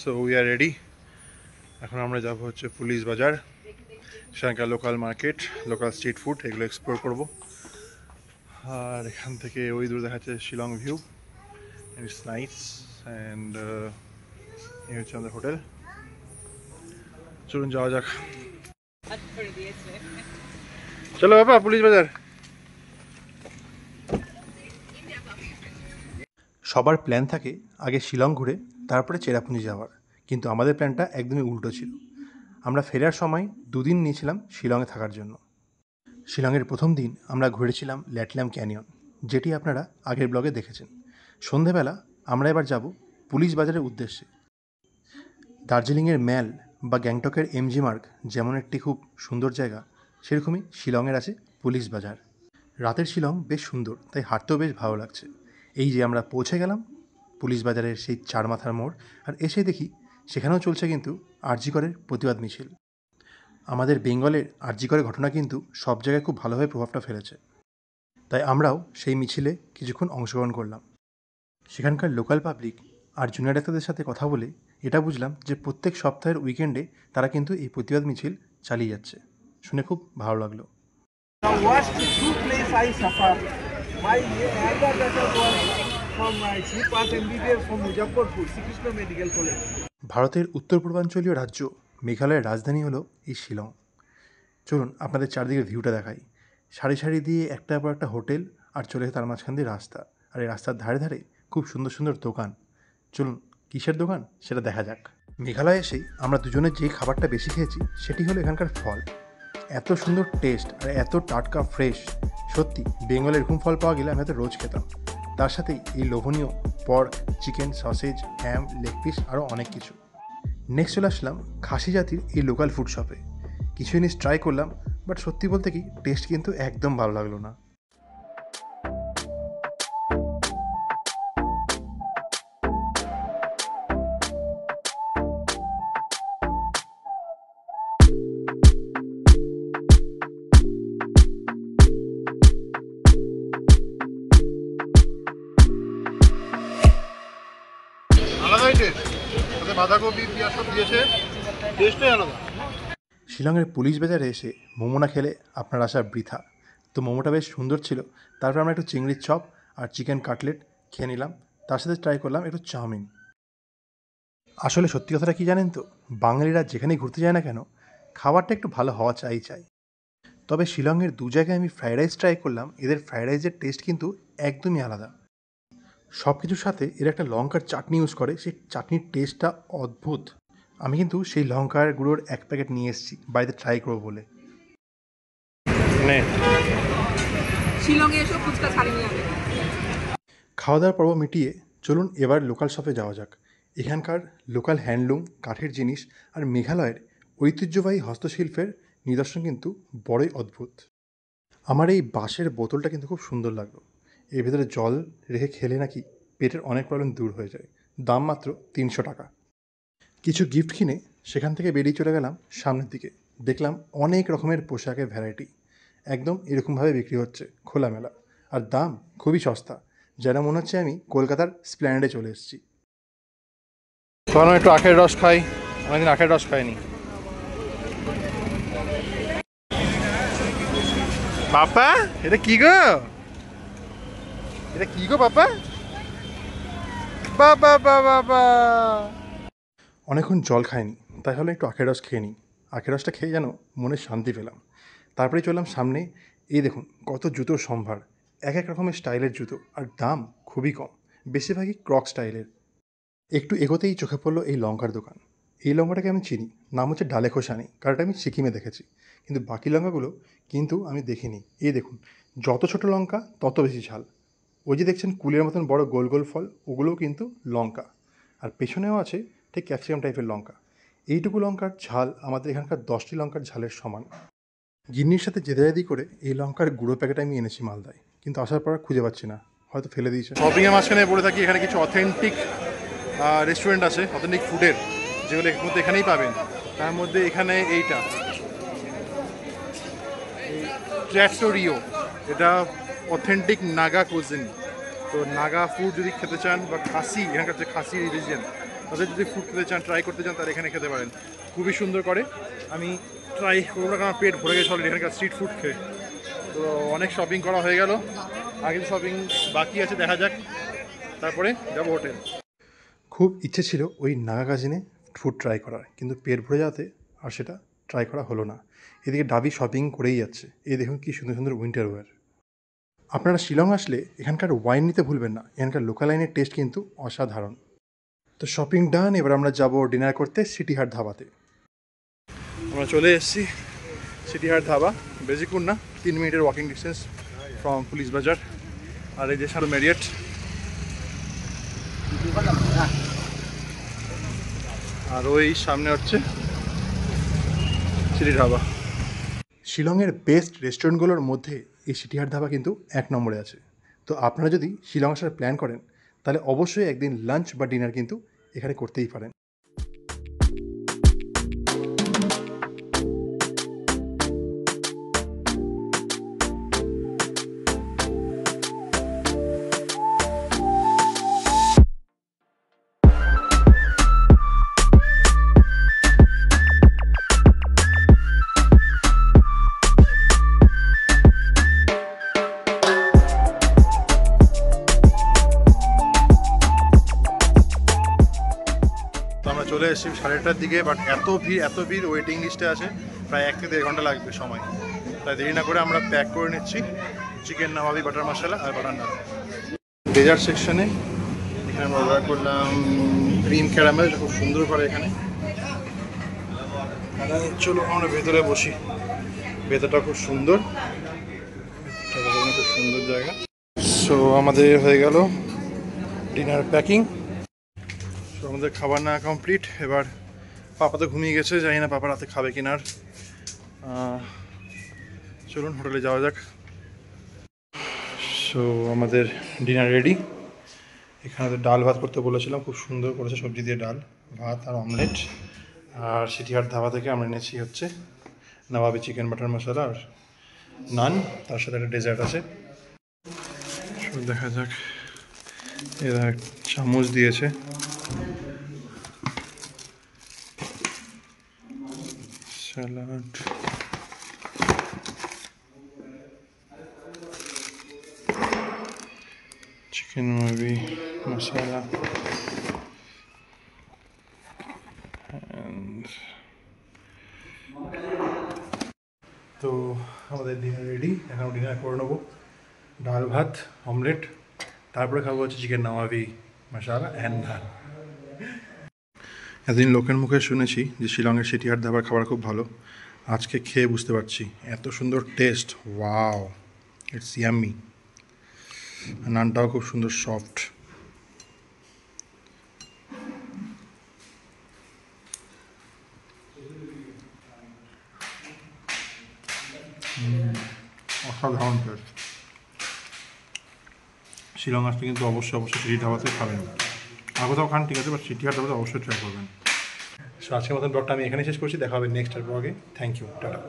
So we are ready. এখন আমরা যাব হচ্ছে পুলিশ বাজার, সেখানকার local market, local street food, এগুলো এক্সপ্লোর করব। আর এখান থেকে ওই দূরে দেখা যাচ্ছে Shillong view, it's nice. And এই হচ্ছে আমাদের হোটেল। চলুন যাওয়া যাক। চলো বাবা পুলিশ বাজার। সবার প্ল্যান থাকে আগে শিলং ঘুরে তারপরে চেরাপুঞ্জি যাওয়ার, কিন্তু আমাদের প্ল্যানটা একদমই উল্টো ছিল। আমরা ফেরার সময় দুদিন নিয়েছিলাম শিলংয়ে থাকার জন্য। শিলংয়ের প্রথম দিন আমরা ঘুরেছিলাম ল্যাটলাম ক্যানিয়ন, যেটি আপনারা আগের ব্লগে দেখেছেন। সন্ধেবেলা আমরা এবার যাব পুলিশ বাজারের উদ্দেশ্যে। দার্জিলিংয়ের ম্যাল বা গ্যাংটকের এমজি মার্গ যেমন একটি খুব সুন্দর জায়গা, সেরকমই শিলংয়ের আছে পুলিশ বাজার। রাতের শিলং বেশ সুন্দর, তাই হাঁটতেও বেশ ভালো লাগছে। এই যে আমরা পৌঁছে গেলাম পুলিশ বাজারের সেই চার মাথার মোড়, আর এসে দেখি সেখানেও চলছে কিন্তু আরজি করের প্রতিবাদ মিছিল। আমাদের বেঙ্গলের আরজি করের ঘটনা কিন্তু সব জায়গায় খুব ভালোভাবে প্রভাবটা ফেলেছে, তাই আমরাও সেই মিছিলে কিছুক্ষণ অংশগ্রহণ করলাম। সেখানকার লোকাল পাবলিক আর জুনিয়র ডাক্তারদের সাথে কথা বলে এটা বুঝলাম যে প্রত্যেক সপ্তাহের উইকেন্ডে তারা কিন্তু এই প্রতিবাদ মিছিল চালিয়ে যাচ্ছে। শুনে খুব ভালো লাগলো। ভারতের উত্তর পূর্বাঞ্চলীয় রাজ্য মেঘালয়ের রাজধানী হলো এই শিলং। চলুন আপনাদের চারদিকের ভিউটা দেখাই। সারি সারি দিয়ে একটার পর একটা হোটেল, আর চলে তার মাঝখান দিয়ে রাস্তা, আর এই রাস্তার ধারে ধারে খুব সুন্দর সুন্দর দোকান। চলুন কিসের দোকান সেটা দেখা যাক। মেঘালয়ে এসেই আমরা দুজনে যে খাবারটা বেশি খেয়েছি সেটি হলো এখানকার ফল। এত সুন্দর টেস্ট আর এত টাটকা ফ্রেশ, সত্যি বেঙ্গলের এরকম ফল পাওয়া গেলে আমি হয়তো রোজ খেতাম। তার সাথেই এই লোভনীয় পর্ক, চিকেন, সসেজ, হ্যাম, লেগ পিস, আরও অনেক কিছু। নেক্সট চলে আসলাম খাসি জাতির এই লোকাল ফুড শপে। কিছু জিনিস ট্রাই করলাম, বাট সত্যি বলতে কি টেস্ট কিন্তু একদম ভালো লাগলো না। আলাদাই টেস্ট, তাতে বাঁধাকপি, পেঁয়াজ সব দিয়েছে, টেস্টই আলাদা। শিলংয়ের পুলিশ বাজারে এসে মোমো না খেলে আপনার আসা বৃথা। তো মোমোটা বেশ সুন্দর ছিল। তারপর আমরা একটু চিংড়ির চপ আর চিকেন কাটলেট খেয়ে নিলাম। তার সাথে ট্রাই করলাম একটু চাউমিন। আসলে সত্যি কথাটা কি জানেন তো, বাঙালিরা যেখানেই ঘুরতে যায় না কেন, খাবারটা একটু ভালো হওয়া চাই। তবে শিলংয়ের দু জায়গায় আমি ফ্রাইড রাইস ট্রাই করলাম, এদের ফ্রাইড রাইসের টেস্ট কিন্তু একদমই আলাদা। সব কিছুর সাথে এরা একটা লঙ্কার চাটনি ইউজ করে, সেই চাটনির টেস্টটা অদ্ভুত। আমি কিন্তু সেই লঙ্কার গুঁড়োর এক প্যাকেট নিয়ে এসেছি বাড়িতে ট্রাই করবো বলে। খাওয়া দাওয়ার পর্ব মিটিয়ে চলুন এবার লোকাল শপে যাওয়া যাক। এখানকার লোকাল হ্যান্ডলুম, কাঠের জিনিস আর মেঘালয়ের ঐতিহ্যবাহী হস্তশিল্পের নিদর্শন কিন্তু বড়ই অদ্ভুত। আমার এই বাঁশের বোতলটা কিন্তু খুব সুন্দর লাগলো। এর ভেতরে জল রেখে খেলে নাকি পেটের অনেক প্রবলেম দূর হয়ে যায়। দাম মাত্র 300 টাকা। কিছু গিফট কিনে সেখান থেকে বেরিয়ে চলে গেলাম সামনের দিকে। দেখলাম অনেক রকমের পোশাকের ভ্যারাইটি একদম এরকমভাবে বিক্রি হচ্ছে খোলামেলা, আর দাম খুবই সস্তা, যেন মনে হচ্ছে আমি কলকাতার স্প্ল্যানেডে চলে এসেছি। চলো একটু আখের রস খাই, অনেকদিন আখের রস খাইনি। বাবা এটা কি গো, এটা কি গো বাবা? বাবা বাবা বাবা, অনেকক্ষণ জল খাইনি, তাই হলো একটু আখের রস খেয়ে নিই। আখের রসটা খেয়ে যেন মনে শান্তি পেলাম। তারপরে চললাম সামনে। এই দেখুন কত জুতোর সম্ভার, এক এক রকমের স্টাইলের জুতো, আর দাম খুবই কম, বেশিরভাগই ক্রক স্টাইলের। একটু এগোতেই চোখে পড়লো এই লঙ্কার দোকান। এই লঙ্কাটাকে আমি চিনি, নাম হচ্ছে ডালে খোসানি, কারণ এটা আমি সিকিমে দেখেছি, কিন্তু বাকি লঙ্কাগুলো কিন্তু আমি দেখিনি। এই দেখুন যত ছোট লঙ্কা তত বেশি ঝাল। ওই যে দেখছেন কুলের মতন বড় গোল গোল ফল, ওগুলোও কিন্তু লঙ্কা, আর পেছনেও আছে ঠিক ক্যাপসিকাম টাইপের লঙ্কা। এইটুকু লঙ্কার ঝাল আমাদের এখানকার 10টি লঙ্কার ঝালের সমান। গিন্নির সাথে জেদাজেদি করে এই লঙ্কার গুঁড়ো প্যাকেট আমি এনেছি মালদায়, কিন্তু আসার পর খুঁজে পাচ্ছি না, হয়তো ফেলে দিয়েছে। শপিংয়ের মাঝখানে পড়ে থাকি। এখানে কিছু অথেন্টিক রেস্টুরেন্ট আছে, অথেন্টিক ফুডের, যেগুলো মধ্যে এখানেই পাবেন। তার মধ্যে এখানে এইটা ট্র্যাটোরিও, এটা অথেন্টিক নাগা কুজিন। তো নাগা ফুড যদি খেতে চান, বা খাসি, এখানকার যে খাসি রিলিজিয়ান, তাদের যদি ফুড খেতে চান, ট্রাই করতে চান, তাহলে এখানে খেতে পারেন। খুবই সুন্দর করে। আমি ট্রাই করবো না, কারণ আমার পেট ভরে গেছে অলরেডি এখানকার স্ট্রিট ফুড খেয়ে। তো অনেক শপিং করা হয়ে গেল, আগে শপিং বাকি আছে, দেখা যাক, তারপরে যাবো হোটেল। খুব ইচ্ছে ছিল ওই নাগাকাজিনে ফুড ট্রাই করার, কিন্তু পেট ভরে যাতে আর সেটা ট্রাই করা হলো না। এদিকে ডাবি শপিং করেই যাচ্ছে। এই দেখুন কী সুন্দর সুন্দর উইন্টার ওয়্যার। আপনারা শিলং আসলে এখানকার ওয়াইন নিতে ভুলবেন না, এখানকার লোকাল ওয়াইনের টেস্ট কিন্তু অসাধারণ। তো শপিং ডান, এবার আমরা যাব ডিনার করতে সিটি হাট ধাবাতে। আমরা চলে এসেছি সিটি হাট ধাবা, বেশিক্ষণ না, 3 মিনিটের ওয়াকিং ডিস্টেন্স ফ্রম পুলিশ বাজার। আর এই যে সারো ম্যারিয়েট, আর ওই সামনে হচ্ছে সিটি ধাবা। শিলংয়ের বেস্ট রেস্টুরেন্টগুলোর মধ্যে এই সিটি হাট ধাবা কিন্তু 1 নম্বরে আছে। তো আপনারা যদি শিলং আসার প্ল্যান করেন, তাহলে অবশ্যই একদিন লাঞ্চ বা ডিনার কিন্তু এখানে করতেই পারেন। চলে এসেছি 8:30টার দিকে, বাট এত ভিড় ওয়েটিং লিস্টে আছে, প্রায় 1 থেকে 1.5 ঘন্টা লাগবে সময়। তাই দেরি না করে আমরা প্যাক করে নিচ্ছি চিকেন নবাবি, বাটার মশলা আর বাটার নান। ডেজার্ট সেকশনে এখানে আমরা অর্ডার করলাম ক্রিম ক্যারামেল, খুব সুন্দর করে এখানে। চলো আমরা ভেতরে বসি, ভেতরটা খুব সুন্দর, খুব সুন্দর জায়গা। সো আমাদের হয়ে গেল ডিনার প্যাকিং। আমাদের খাবার না কমপ্লিট। এবার পাপা তো ঘুমিয়ে গেছে, জানি না পাপা রাতে খাবে কিনার। চলুন হোটেলে যাওয়া যাক। সো আমাদের ডিনার রেডি। এখানে তো ডাল ভাত করতে বলেছিলাম, খুব সুন্দর করেছে, সবজি দিয়ে ডাল ভাত আর অমলেট। আর সিটি হাট ধাবা থেকে আমরা এনেছি হচ্ছে নবাবি চিকেন বাটার মশলা আর নান, তার সাথে একটা ডেজার্ট আছে। দেখা যাক, এরা চামচ দিয়েছে, স্যালাড, চিকেন নবাবি মশলা, তো আমাদের ডিনার রেডি। এখন ডিনার করে নেবো, ডাল ভাত অমলেট, তারপরে খাবো হচ্ছে চিকেন নবাবি মশলা অ্যান্ড নান। এতদিন লোকের মুখে শুনেছি যে শিলংয়ের সিটি হাট ধাবার খাবার খুব ভালো, আজকে খেয়ে বুঝতে পারছি এত সুন্দর টেস্ট। Wow, it's yummy. নানটাও খুব সুন্দর সফট। অসাধারণ টেস্ট। শিলং আসলে কিন্তু অবশ্যই সিটি ধাবাতে খাবেন। আর কোথাও খান ঠিক আছে, বাট সিটি হাট ধাবাতে অবশ্যই ট্রাই করবেন। সো আজকের মতন ব্লগটা আমি এখানে শেষ করছি, দেখা হবে নেক্সট ব্লগে। Thank you, tata.